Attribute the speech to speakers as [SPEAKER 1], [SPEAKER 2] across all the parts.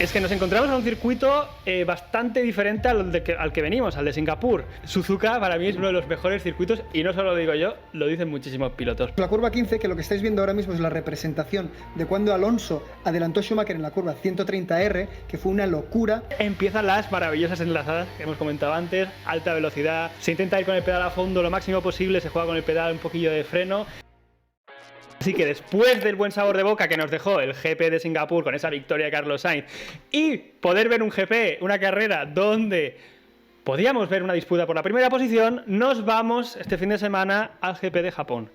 [SPEAKER 1] Es que nos encontramos en un circuito bastante diferente al que venimos, al de Singapur. Suzuka para mí es uno de los mejores circuitos y no solo lo digo yo, lo dicen muchísimos pilotos.
[SPEAKER 2] La curva 15, que lo que estáis viendo ahora mismo es la representación de cuando Alonso adelantó a Schumacher en la curva 130R, que fue una locura.
[SPEAKER 1] Empiezan las maravillosas enlazadas que hemos comentado antes, alta velocidad, se intenta ir con el pedal a fondo lo máximo posible, se juega con el pedal un poquillo de freno. Así que después del buen sabor de boca que nos dejó el GP de Singapur con esa victoria de Carlos Sainz y poder ver un GP, una carrera donde podíamos ver una disputa por la primera posición, nos vamos este fin de semana al GP de Japón.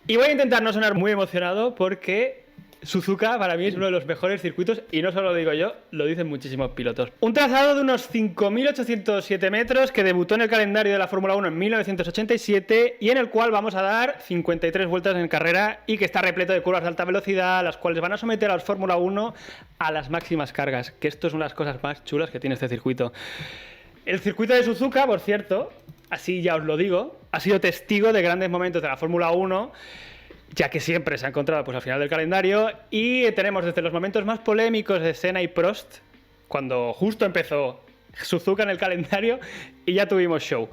[SPEAKER 1] Y voy a intentar no sonar muy emocionado porque Suzuka para mí es uno de los mejores circuitos y no solo lo digo yo, lo dicen muchísimos pilotos. Un trazado de unos 5.807 metros que debutó en el calendario de la Fórmula 1 en 1987 y en el cual vamos a dar 53 vueltas en carrera y que está repleto de curvas de alta velocidad, las cuales van a someter a la Fórmula 1 a las máximas cargas, que esto es una de las cosas más chulas que tiene este circuito. El circuito de Suzuka, por cierto, así ya os lo digo, ha sido testigo de grandes momentos de la Fórmula 1, ya que siempre se ha encontrado pues, al final del calendario, y tenemos desde los momentos más polémicos de Senna y Prost, cuando justo empezó Suzuka en el calendario, y ya tuvimos show.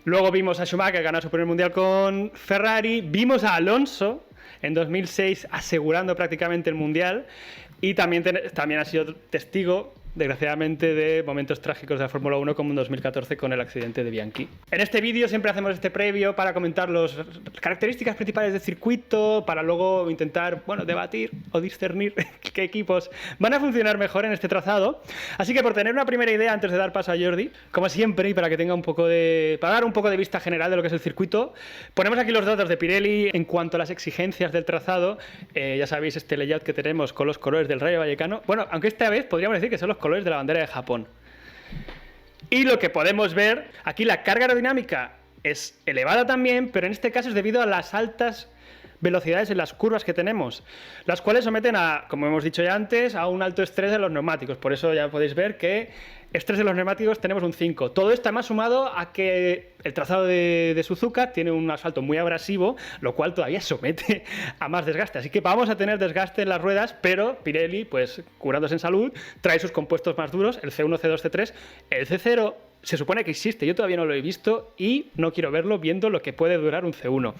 [SPEAKER 1] Luego vimos a Schumacher ganar su primer mundial con Ferrari, vimos a Alonso en 2006 asegurando prácticamente el mundial, y también ha sido testigo, desgraciadamente, de momentos trágicos de la Fórmula 1 como en 2014 con el accidente de Bianchi. En este vídeo siempre hacemos este previo para comentar las características principales del circuito, para luego intentar, bueno, debatir o discernir qué equipos van a funcionar mejor en este trazado. Así que por tener una primera idea antes de dar paso a Jordi, como siempre, y para que tenga para dar un poco de vista general de lo que es el circuito, ponemos aquí los datos de Pirelli en cuanto a las exigencias del trazado. Ya sabéis este layout que tenemos con los colores del Rayo Vallecano. Bueno, aunque esta vez podríamos decir que son los colores de la bandera de Japón. Y lo que podemos ver, aquí la carga aerodinámica es elevada también, pero en este caso es debido a las altas velocidades en las curvas que tenemos, las cuales someten a, como hemos dicho ya antes, a un alto estrés de los neumáticos. Por eso ya podéis ver que estrés de los neumáticos tenemos un 5. Todo esto más sumado a que el trazado de Suzuka tiene un asfalto muy abrasivo, lo cual todavía somete a más desgaste. Así que vamos a tener desgaste en las ruedas, pero Pirelli, pues curándose en salud, trae sus compuestos más duros, el C1, C2, C3, el C0 se supone que existe, yo todavía no lo he visto y no quiero verlo viendo lo que puede durar un C1.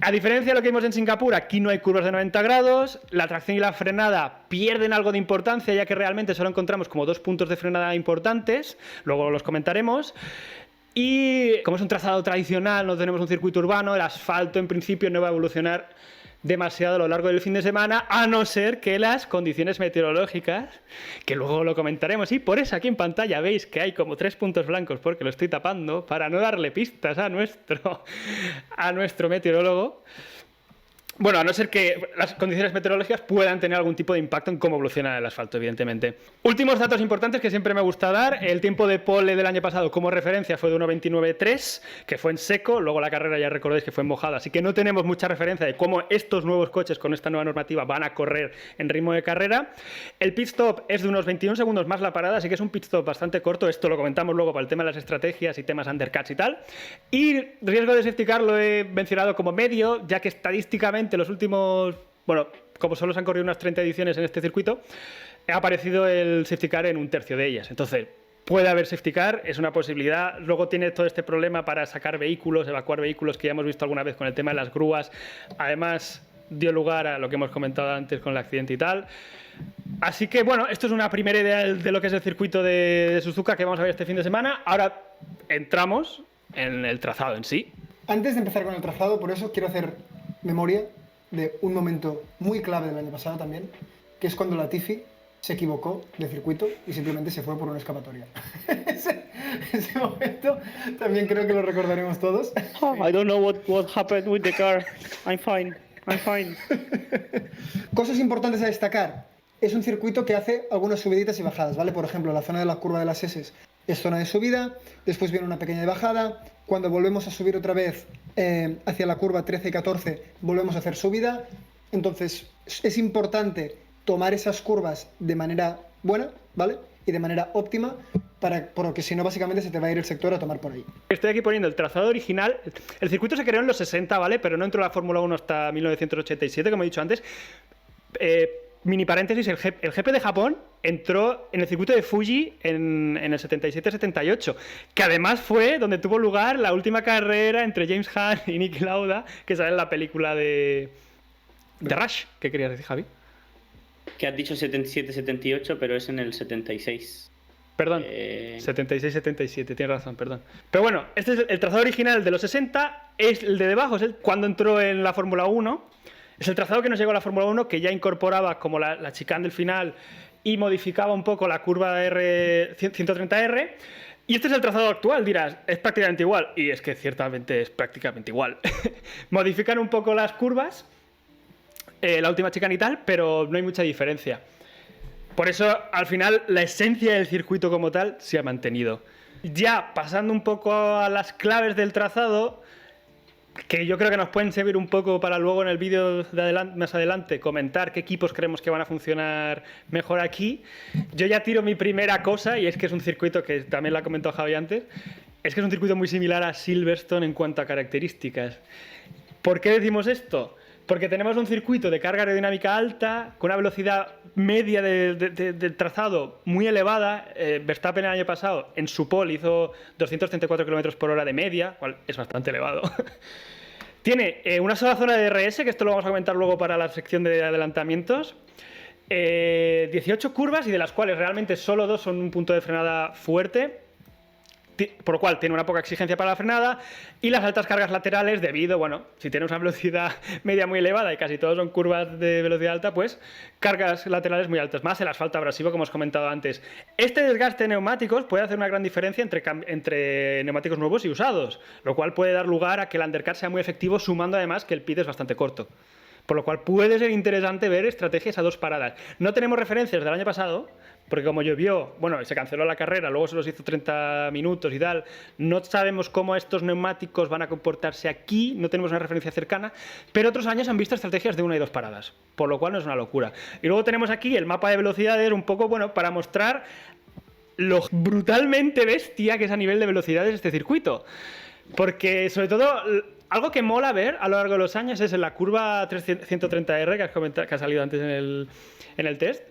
[SPEAKER 1] A diferencia de lo que vimos en Singapur, aquí no hay curvas de 90 grados, la tracción y la frenada pierden algo de importancia, ya que realmente solo encontramos como 2 puntos de frenada importantes, luego los comentaremos. Y como es un trazado tradicional, no tenemos un circuito urbano, el asfalto en principio no va a evolucionar demasiado a lo largo del fin de semana, a no ser que las condiciones meteorológicas, que luego lo comentaremos, y por eso aquí en pantalla veis que hay como 3 puntos blancos porque lo estoy tapando para no darle pistas a nuestro meteorólogo. Bueno, a no ser que las condiciones meteorológicas puedan tener algún tipo de impacto en cómo evoluciona el asfalto, evidentemente. Últimos datos importantes que siempre me gusta dar. El tiempo de pole del año pasado como referencia fue de 1.29.3, que fue en seco. Luego la carrera ya recordáis que fue en mojada, así que no tenemos mucha referencia de cómo estos nuevos coches con esta nueva normativa van a correr en ritmo de carrera. El pit stop es de unos 21 segundos más la parada, así que es un pit stop bastante corto. Esto lo comentamos luego para el tema de las estrategias y temas undercuts y tal. Y riesgo de safety car lo he mencionado como medio, ya que estadísticamente los últimos, bueno, como solo se han corrido unas 30 ediciones en este circuito, ha aparecido el safety car en un tercio de ellas. Entonces, puede haber safety car, es una posibilidad. Luego tiene todo este problema para sacar vehículos, evacuar vehículos que ya hemos visto alguna vez con el tema de las grúas. Además, dio lugar a lo que hemos comentado antes con el accidente y tal. Así que, bueno, esto es una primera idea de lo que es el circuito de Suzuka que vamos a ver este fin de semana. Ahora entramos en el trazado en sí.
[SPEAKER 2] Antes de empezar con el trazado, por eso quiero hacer memoria de un momento muy clave del año pasado también, que es cuando Latifi se equivocó de circuito y simplemente se fue por una escapatoria. ese momento también creo que lo recordaremos todos.
[SPEAKER 3] Oh, I don't know what happened with the car. I'm fine.
[SPEAKER 2] Cosas importantes a destacar. Es un circuito que hace algunas subiditas y bajadas, ¿vale? Por ejemplo, la zona de la curva de las S es zona de subida, después viene una pequeña bajada, cuando volvemos a subir otra vez hacia la curva 13 y 14 volvemos a hacer subida. Entonces es importante tomar esas curvas de manera buena, ¿vale? Y de manera óptima, porque si no básicamente se te va a ir el sector a tomar por ahí.
[SPEAKER 1] Estoy aquí poniendo el trazado original. El circuito se creó en los 60, ¿vale? Pero no entró a la Fórmula 1 hasta 1987, como he dicho antes. Mini paréntesis, el GP de Japón entró en el circuito de Fuji en el 77-78, que además fue donde tuvo lugar la última carrera entre James Hunt y Niki Lauda, que sale en la película de Rush. ¿Qué querías decir, Javi?
[SPEAKER 3] Que has dicho 77-78, pero es en el 76.
[SPEAKER 1] Perdón, 76-77, tienes razón, perdón. Pero bueno, este es el trazado original de los 60, es el de debajo, es cuando entró en la Fórmula 1. Es el trazado que nos llegó a la Fórmula 1, que ya incorporaba como la chicane del final y modificaba un poco la curva de 130R. Y este es el trazado actual, dirás, es prácticamente igual. Y es que ciertamente es prácticamente igual. Modifican un poco las curvas, la última chicane y tal, pero no hay mucha diferencia. Por eso, al final, la esencia del circuito como tal se ha mantenido. Ya pasando un poco a las claves del trazado, que yo creo que nos pueden servir un poco para luego en el vídeo de más adelante comentar qué equipos creemos que van a funcionar mejor aquí. Yo ya tiro mi primera cosa, y es que es un circuito que también la comentó Javi antes, es que es un circuito muy similar a Silverstone en cuanto a características. ¿Por qué decimos esto? Porque tenemos un circuito de carga aerodinámica alta, con una velocidad media del trazado muy elevada. Verstappen el año pasado en su pole hizo 234 km por hora de media, cual es bastante elevado. Tiene una sola zona de DRS, que esto lo vamos a comentar luego para la sección de adelantamientos. 18 curvas, y de las cuales realmente solo 2 son un punto de frenada fuerte, por lo cual tiene una poca exigencia para la frenada, y las altas cargas laterales debido, bueno, si tienes una velocidad media muy elevada y casi todos son curvas de velocidad alta, pues cargas laterales muy altas, más el asfalto abrasivo, como os comentado antes. Este desgaste de neumáticos puede hacer una gran diferencia entre neumáticos nuevos y usados, lo cual puede dar lugar a que el undercut sea muy efectivo, sumando además que el pit es bastante corto. Por lo cual puede ser interesante ver estrategias a 2 paradas. No tenemos referencias del año pasado, porque como llovió, bueno, se canceló la carrera, luego se los hizo 30 minutos y tal, no sabemos cómo estos neumáticos van a comportarse aquí, no tenemos una referencia cercana, pero otros años han visto estrategias de 1 y 2 paradas, por lo cual no es una locura. Y luego tenemos aquí el mapa de velocidades un poco, bueno, para mostrar lo brutalmente bestia que es a nivel de velocidades este circuito. Porque, sobre todo, algo que mola ver a lo largo de los años es en la curva 130R que has comentado, que ha salido antes en el test,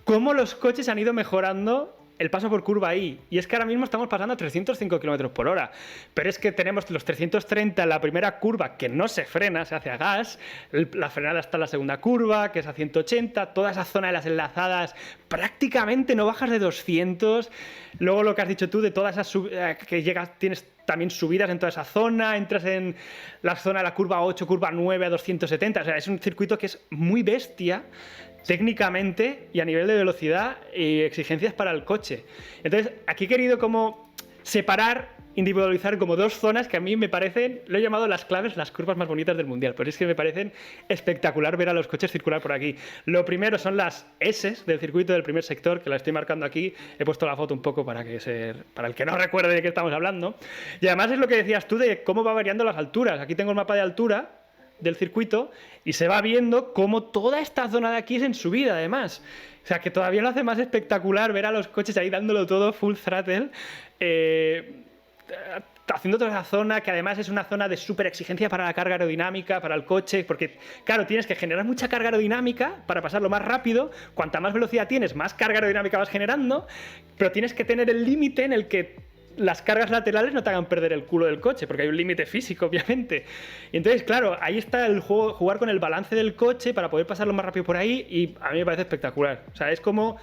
[SPEAKER 1] cómo los coches han ido mejorando el paso por curva ahí. Y es que ahora mismo estamos pasando a 305 km por hora. Pero es que tenemos los 330 en la primera curva, que no se frena, se hace a gas. La frenada está en la segunda curva, que es a 180. Toda esa zona de las enlazadas, prácticamente no bajas de 200. Luego lo que has dicho tú de todas esas que llegas, tienes también subidas en toda esa zona, entras en la zona de la curva 8, curva 9 a 270. O sea, es un circuito que es muy bestia técnicamente y a nivel de velocidad y exigencias para el coche. Entonces, aquí he querido como separar, individualizar como 2 zonas que a mí me parecen, lo he llamado las claves, las curvas más bonitas del mundial, pero es que me parecen espectacular ver a los coches circular por aquí. Lo primero son las S del circuito del primer sector, que la estoy marcando aquí, he puesto la foto un poco para el que no recuerde de qué estamos hablando, y además es lo que decías tú de cómo va variando las alturas. Aquí tengo el mapa de altura del circuito y se va viendo cómo toda esta zona de aquí es en subida, además. O sea, que todavía lo hace más espectacular ver a los coches ahí dándolo todo full throttle, haciendo toda esa zona, que además es una zona de súper exigencia para la carga aerodinámica, para el coche, porque, claro, tienes que generar mucha carga aerodinámica para pasarlo más rápido. Cuanta más velocidad tienes, más carga aerodinámica vas generando, pero tienes que tener el límite en el que las cargas laterales no te hagan perder el culo del coche, porque hay un límite físico, obviamente. Y entonces, claro, ahí está el juego, jugar con el balance del coche para poder pasarlo más rápido por ahí, y a mí me parece espectacular. O sea, es como...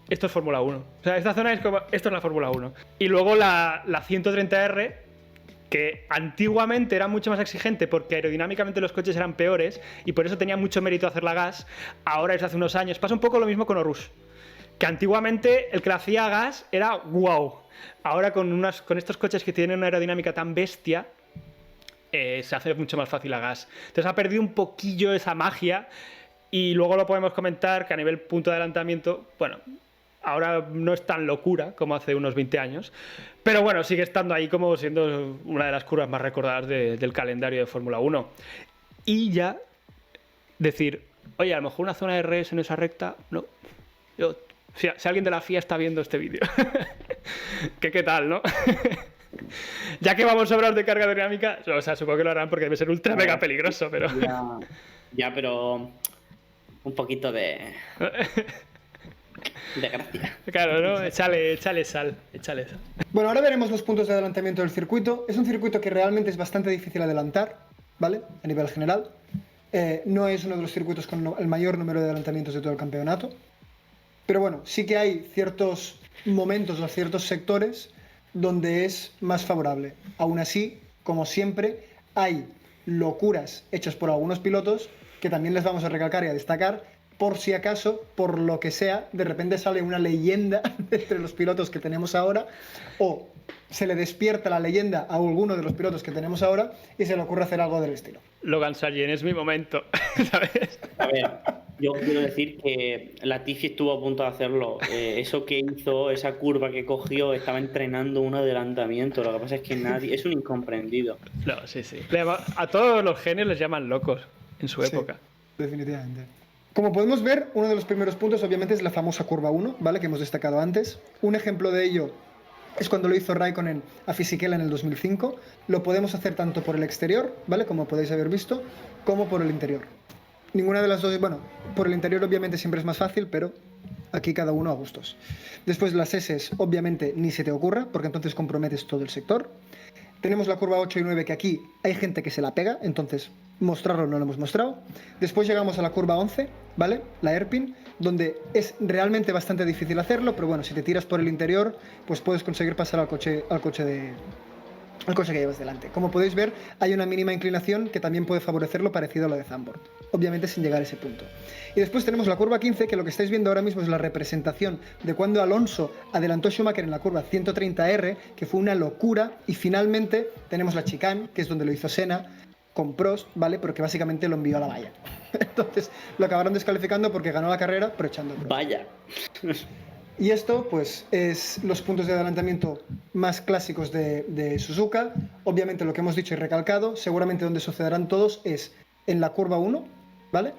[SPEAKER 1] Esto es Fórmula 1. O sea, esta zona es como... Esto es la Fórmula 1. Y luego la 130R, que antiguamente era mucho más exigente porque aerodinámicamente los coches eran peores y por eso tenía mucho mérito hacerla a gas. Ahora, desde hace unos años, pasa un poco lo mismo con Orush, que antiguamente el que la hacía a gas era wow. Ahora con estos coches que tienen una aerodinámica tan bestia, se hace mucho más fácil a gas. Entonces ha perdido un poquillo esa magia, y luego lo podemos comentar que a nivel punto de adelantamiento, bueno, ahora no es tan locura como hace unos 20 años, pero bueno, sigue estando ahí como siendo una de las curvas más recordadas del calendario de Fórmula 1. Y ya decir, oye, a lo mejor una zona de RS en esa recta, no. Si alguien de la FIA está viendo este vídeo, ¿qué tal, no? Ya que vamos a hablar de carga aerodinámica, o sea, supongo que lo harán porque debe ser ultra mega peligroso, pero...
[SPEAKER 3] Ya, pero un poquito de... De gracia.
[SPEAKER 1] Claro, ¿no? Échale sal.
[SPEAKER 2] Bueno, ahora veremos los puntos de adelantamiento del circuito. Es un circuito que realmente es bastante difícil adelantar, ¿vale? A nivel general. No es uno de los circuitos con el mayor número de adelantamientos de todo el campeonato. Pero bueno, sí que hay ciertos momentos o ciertos sectores donde es más favorable. Aún así, como siempre, hay locuras hechas por algunos pilotos que también les vamos a recalcar y a destacar, por si acaso, por lo que sea, de repente sale una leyenda entre los pilotos que tenemos ahora, o se le despierta la leyenda a alguno de los pilotos que tenemos ahora y se le ocurre hacer algo del estilo.
[SPEAKER 1] Logan Sargent, es mi momento, ¿sabes?
[SPEAKER 3] A ver, yo quiero decir que Latifi estuvo a punto de hacerlo. Eso que hizo, esa curva que cogió, estaba entrenando un adelantamiento. Lo que pasa es que nadie... Es un incomprendido.
[SPEAKER 1] No, sí. A todos los genios les llaman locos en su época.
[SPEAKER 2] Sí, definitivamente. Como podemos ver, uno de los primeros puntos obviamente es la famosa curva 1, ¿vale? Que hemos destacado antes. Un ejemplo de ello es cuando lo hizo Raikkonen a Fisichella en el 2005. Lo podemos hacer tanto por el exterior, ¿vale? Como podéis haber visto, como por el interior. Ninguna de las dos, bueno, por el interior obviamente siempre es más fácil, pero aquí cada uno a gustos. Después las S, obviamente ni se te ocurra, porque entonces comprometes todo el sector. Tenemos la curva 8 y 9, que aquí hay gente que se la pega, entonces mostrarlo no lo hemos mostrado. Después llegamos a la curva 11, ¿vale? La hairpin, donde es realmente bastante difícil hacerlo, pero bueno, si te tiras por el interior, pues puedes conseguir pasar al coche que llevas delante. Como podéis ver, hay una mínima inclinación que también puede favorecerlo, parecido a lo de Zandvoort, obviamente sin llegar a ese punto. Y después tenemos la curva 15, que lo que estáis viendo ahora mismo es la representación de cuando Alonso adelantó a Schumacher en la curva 130R, que fue una locura, y finalmente tenemos la chicane, que es donde lo hizo Senna con Prost, ¿vale? Porque básicamente lo envió a la valla. Entonces lo acabaron descalificando porque ganó la carrera, pero echando a Prost.
[SPEAKER 3] Vaya.
[SPEAKER 2] Y esto, pues, es los puntos de adelantamiento más clásicos de Suzuka. Obviamente, lo que hemos dicho y recalcado, seguramente donde sucederán todos es en la curva 1, ¿vale?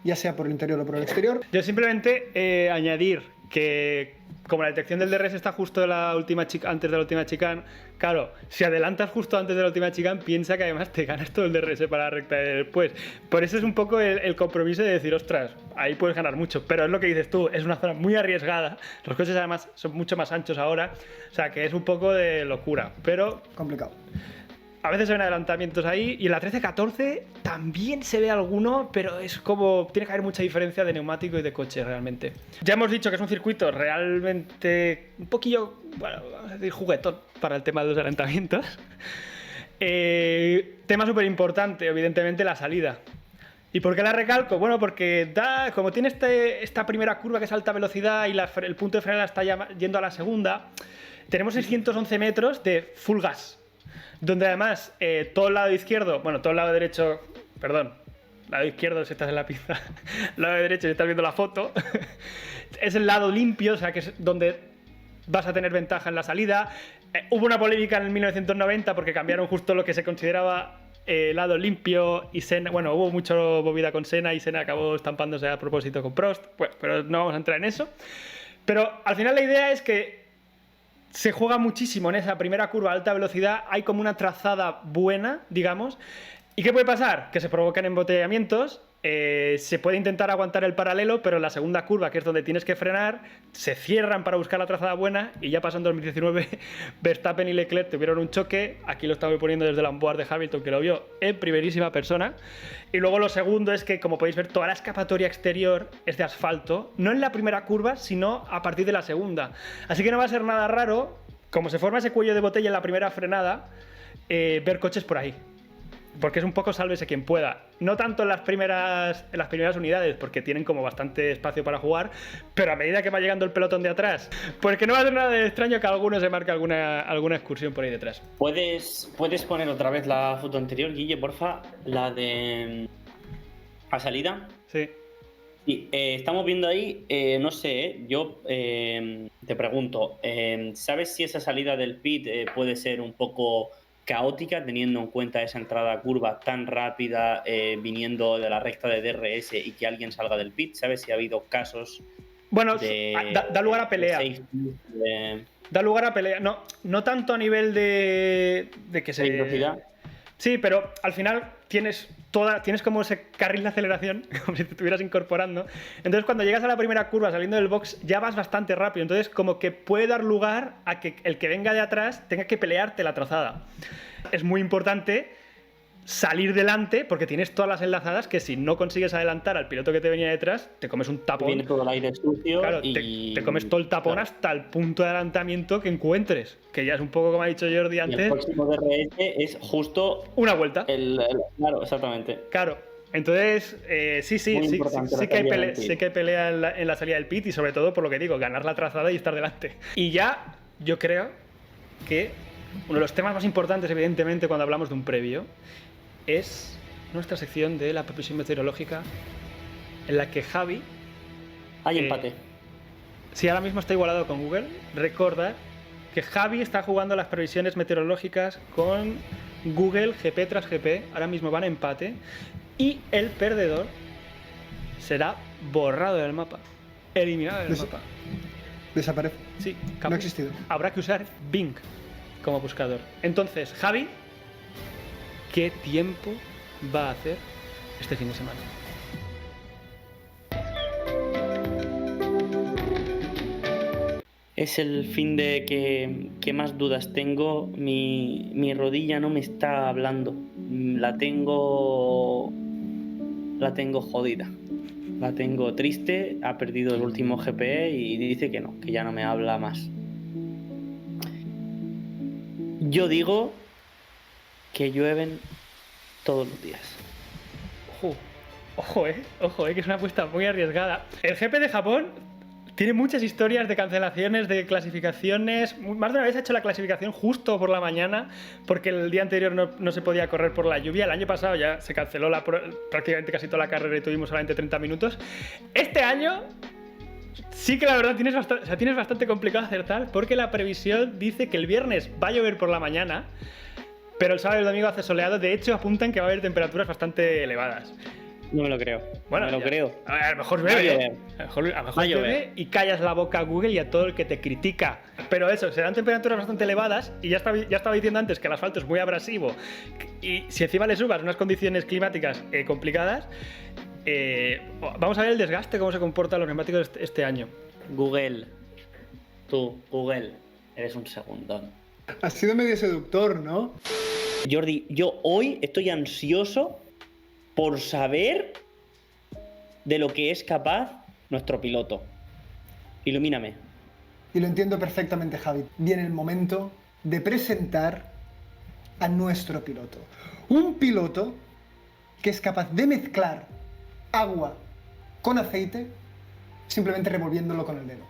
[SPEAKER 2] Ya sea por el interior o por el exterior.
[SPEAKER 1] Yo simplemente añadir que, como la detección del DRS está justo antes de la última chicane, claro, si adelantas justo antes de la última chicane, piensa que además te ganas todo el DRS para la recta de después. Por eso es un poco el compromiso de decir, ostras, ahí puedes ganar mucho. Pero es lo que dices tú, es una zona muy arriesgada. Los coches además son mucho más anchos ahora, o sea que es un poco de locura, pero
[SPEAKER 2] complicado.
[SPEAKER 1] A veces se ven adelantamientos ahí, y en la 13-14 también se ve alguno, pero es como... Tiene que haber mucha diferencia de neumático y de coche realmente. Ya hemos dicho que es un circuito realmente un poquillo, bueno, vamos a decir juguetón para el tema de los adelantamientos. Tema súper importante, evidentemente, la salida. ¿Y por qué la recalco? Bueno, porque como tiene esta primera curva que es alta velocidad y el punto de frenada está yendo a la segunda, tenemos 611 metros de full gas, donde además todo el lado izquierdo, bueno, todo el lado derecho, perdón, lado izquierdo si estás en la pista, lado derecho si estás viendo la foto, es el lado limpio, o sea que es donde vas a tener ventaja en la salida. Hubo una polémica en el 1990 porque cambiaron justo lo que se consideraba lado limpio, y Senna, bueno, hubo mucha movida con Senna y Senna acabó estampándose a propósito con Prost, bueno, pero no vamos a entrar en eso. Pero al final la idea es que se juega muchísimo en esa primera curva a alta velocidad, hay como una trazada buena, digamos. ¿Y qué puede pasar? Que se provocan embotellamientos, se puede intentar aguantar el paralelo, pero en la segunda curva, que es donde tienes que frenar, se cierran para buscar la trazada buena, y ya pasó en 2019, Verstappen y Leclerc tuvieron un choque. Aquí lo estamos poniendo desde el onboard de Hamilton, que lo vio en primerísima persona. Y luego lo segundo es que, como podéis ver, toda la escapatoria exterior es de asfalto, no en la primera curva, sino a partir de la segunda. Así que no va a ser nada raro, como se forma ese cuello de botella en la primera frenada, ver coches por ahí. Porque es un poco sálvese quien pueda. No tanto en las primeras unidades, porque tienen como bastante espacio para jugar, pero a medida que va llegando el pelotón de atrás, porque no va a ser nada de extraño que alguno se marque alguna excursión por ahí detrás.
[SPEAKER 3] ¿Puedes poner otra vez la foto anterior, Guille, porfa? La de a salida.
[SPEAKER 1] Sí.
[SPEAKER 3] Sí, estamos viendo ahí, no sé, yo te pregunto, ¿sabes si esa salida del pit puede ser un poco caótica, teniendo en cuenta esa entrada a curva tan rápida, viniendo de la recta de DRS, y que alguien salga del pit? ¿Sabes si ha habido casos?
[SPEAKER 1] Bueno, da lugar a pelea. Da lugar a pelea. No tanto a nivel de que se...
[SPEAKER 3] velocidad.
[SPEAKER 1] Sí, pero al final tienes como ese carril de aceleración, como si te estuvieras incorporando. Entonces, cuando llegas a la primera curva saliendo del box, ya vas bastante rápido. Entonces, como que puede dar lugar a que el que venga de atrás tenga que pelearte la trazada. Es muy importante salir delante porque tienes todas las enlazadas que si no consigues adelantar al piloto que te venía detrás, te comes un tapón.
[SPEAKER 3] Viene todo el aire sucio.
[SPEAKER 1] Claro,
[SPEAKER 3] y
[SPEAKER 1] te comes todo el tapón, claro, hasta el punto de adelantamiento que encuentres, que ya es un poco como ha dicho Jordi antes.
[SPEAKER 3] Y el próximo DRS es justo
[SPEAKER 1] una vuelta.
[SPEAKER 3] Claro, exactamente.
[SPEAKER 1] Claro. Entonces, sí que hay pelea en la salida del pit y sobre todo por lo que digo, ganar la trazada y estar delante. Y ya yo creo que uno de los temas más importantes, evidentemente, cuando hablamos de un previo, es nuestra sección de la previsión meteorológica, en la que Javi...
[SPEAKER 3] Hay empate.
[SPEAKER 1] Si ahora mismo está igualado con Google, recordad que Javi está jugando las previsiones meteorológicas con Google GP tras GP, ahora mismo van a empate, y el perdedor será borrado del mapa, eliminado del mapa.
[SPEAKER 2] Desaparece.
[SPEAKER 1] Sí,
[SPEAKER 2] no ha existido.
[SPEAKER 1] Habrá que usar Bing como buscador. Entonces, Javi, ¿qué tiempo va a hacer este fin de semana?
[SPEAKER 3] Es el fin de que más dudas tengo. Mi rodilla no me está hablando. La tengo jodida. La tengo triste. Ha perdido el último GP y dice que no, que ya no me habla más. Yo digo que llueven todos los días.
[SPEAKER 1] Ojo, que es una apuesta muy arriesgada. El GP de Japón tiene muchas historias de cancelaciones, de clasificaciones. Más de una vez ha hecho la clasificación justo por la mañana porque el día anterior no se podía correr por la lluvia. El año pasado ya se canceló prácticamente casi toda la carrera y tuvimos solamente 30 minutos. Este año sí que la verdad tienes bastante complicado acertar porque la previsión dice que el viernes va a llover por la mañana, pero el sábado y el domingo hace soleado. De hecho, apuntan que va a haber temperaturas bastante elevadas.
[SPEAKER 3] No me lo creo.
[SPEAKER 1] Bueno,
[SPEAKER 3] no me lo creo.
[SPEAKER 1] A lo mejor llueve. A lo mejor llueve y callas la boca a Google y a todo el que te critica. Pero eso, serán temperaturas bastante elevadas y ya estaba diciendo antes que el asfalto es muy abrasivo. Y si encima le subas unas condiciones climáticas complicadas, vamos a ver el desgaste, cómo se comportan los neumáticos este año.
[SPEAKER 3] Google, eres un segundón.
[SPEAKER 2] Has sido medio seductor, ¿no?
[SPEAKER 3] Jordi, yo hoy estoy ansioso por saber de lo que es capaz nuestro piloto. Ilumíname.
[SPEAKER 2] Y lo entiendo perfectamente, Javi. Viene el momento de presentar a nuestro piloto. Un piloto que es capaz de mezclar agua con aceite simplemente revolviéndolo con el dedo.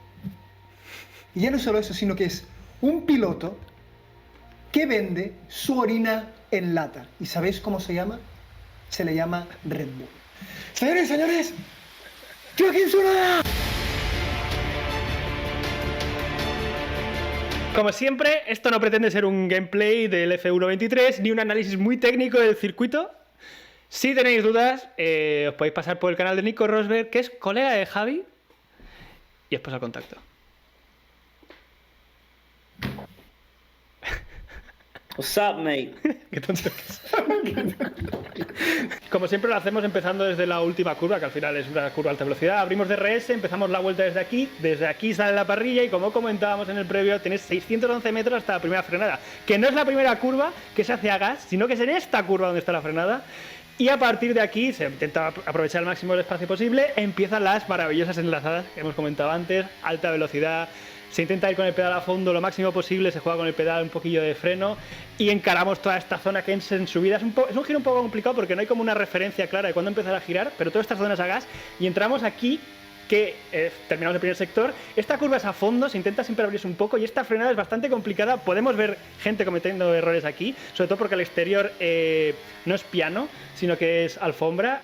[SPEAKER 2] Y ya no solo eso, sino que es un piloto que vende su orina en lata. ¿Y sabéis cómo se llama? Se le llama Red Bull. Señores y señores, Joaquín Tsunoda.
[SPEAKER 1] Como siempre, esto no pretende ser un gameplay del F1 23 ni un análisis muy técnico del circuito. Si tenéis dudas, os podéis pasar por el canal de Nico Rosberg, que es colega de Javi, y os paso el contacto.
[SPEAKER 3] What's up, mate?
[SPEAKER 1] Qué tonto que es. Como siempre lo hacemos empezando desde la última curva, que al final es una curva a alta velocidad. Abrimos DRS, empezamos la vuelta desde aquí sale la parrilla y como comentábamos en el previo, tenés 611 metros hasta la primera frenada, que no es la primera curva que se hace a gas, sino que es en esta curva donde está la frenada. Y a partir de aquí se intenta aprovechar el máximo del espacio posible, empiezan las maravillosas enlazadas que hemos comentado antes, alta velocidad. Se intenta ir con el pedal a fondo lo máximo posible, se juega con el pedal un poquillo de freno y encaramos toda esta zona que es en subida. Es un giro un poco complicado porque no hay como una referencia clara de cuándo empezar a girar, pero todas estas zonas a gas y entramos aquí que terminamos el primer sector. Esta curva es a fondo, se intenta siempre abrirse un poco y esta frenada es bastante complicada. Podemos ver gente cometiendo errores aquí, sobre todo porque el exterior no es piano, sino que es alfombra.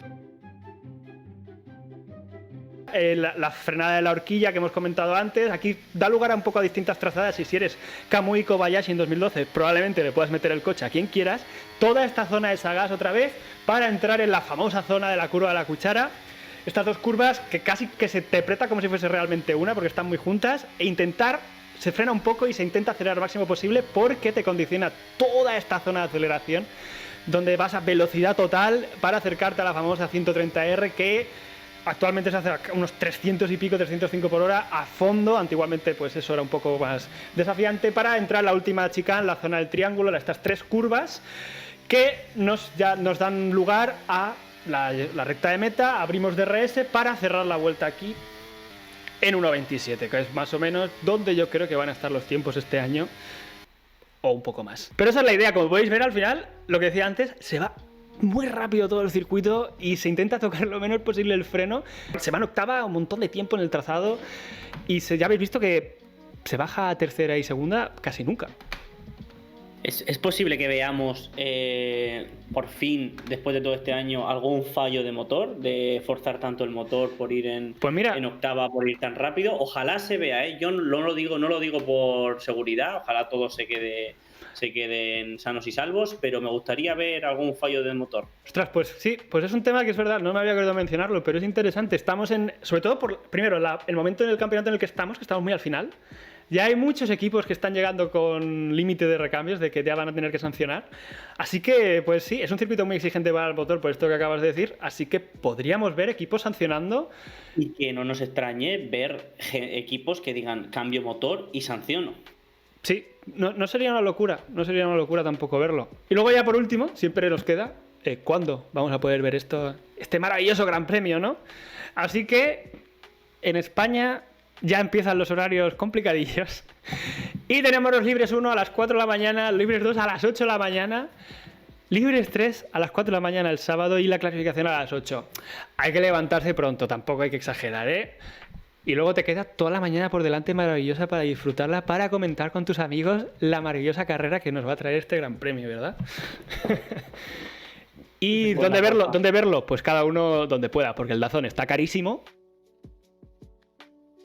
[SPEAKER 1] La frenada de la horquilla que hemos comentado antes, aquí da lugar a un poco a distintas trazadas y si eres Kamui Kobayashi en 2012 probablemente le puedas meter el coche a quien quieras. Toda esta zona es a gas otra vez para entrar en la famosa zona de la curva de la cuchara. Estas dos curvas que casi que se interpreta como si fuese realmente una porque están muy juntas e se frena un poco y se intenta acelerar lo máximo posible porque te condiciona toda esta zona de aceleración. donde vas a velocidad total para acercarte a la famosa 130R, que actualmente se hace a unos 300 y pico, 305 por hora a fondo. Antiguamente pues eso era un poco más desafiante, para entrar en la última chicane, la zona del triángulo, estas 3 curvas que nos dan lugar a la recta de meta. Abrimos DRS para cerrar la vuelta aquí en 1.27, que es más o menos donde yo creo que van a estar los tiempos este año, o un poco más. Pero esa es la idea. Como podéis ver, al final, lo que decía antes, se va muy rápido todo el circuito y se intenta tocar lo menos posible el freno. Se va en octava un montón de tiempo en el trazado y ya habéis visto que se baja a tercera y segunda casi nunca.
[SPEAKER 3] ¿Es posible que veamos por fin, después de todo este año, algún fallo de motor? De forzar tanto el motor por ir en octava, por ir tan rápido. Ojalá se vea, ¿eh? Yo no lo digo por seguridad, ojalá todos se queden sanos y salvos, pero me gustaría ver algún fallo del motor.
[SPEAKER 1] Ostras, pues sí, pues es un tema que es verdad, no me había querido mencionarlo, pero es interesante. Estamos sobre todo primero, el momento en el campeonato en el que estamos muy al final. Ya hay muchos equipos que están llegando con límite de recambios, de que ya van a tener que sancionar. Así que, pues sí, es un circuito muy exigente para el motor, por esto que acabas de decir. Así que podríamos ver equipos sancionando.
[SPEAKER 3] Y que no nos extrañe ver equipos que digan cambio motor y sanciono.
[SPEAKER 1] Sí, no sería una locura, tampoco verlo. Y luego ya por último, siempre nos queda, ¿cuándo vamos a poder ver este maravilloso Gran Premio, ¿no? Así que en España ya empiezan los horarios complicadillos y tenemos los libres 1 a las 4 de la mañana, libres 2 a las 8 de la mañana, libres 3 a las 4 de la mañana el sábado y la clasificación a las 8. Hay que levantarse pronto, tampoco hay que exagerar, ¿eh? Y luego te queda toda la mañana por delante maravillosa para disfrutarla, para comentar con tus amigos la maravillosa carrera que nos va a traer este Gran Premio, ¿verdad? ¿Y dónde verlo? Pues cada uno donde pueda, porque el DAZN está carísimo.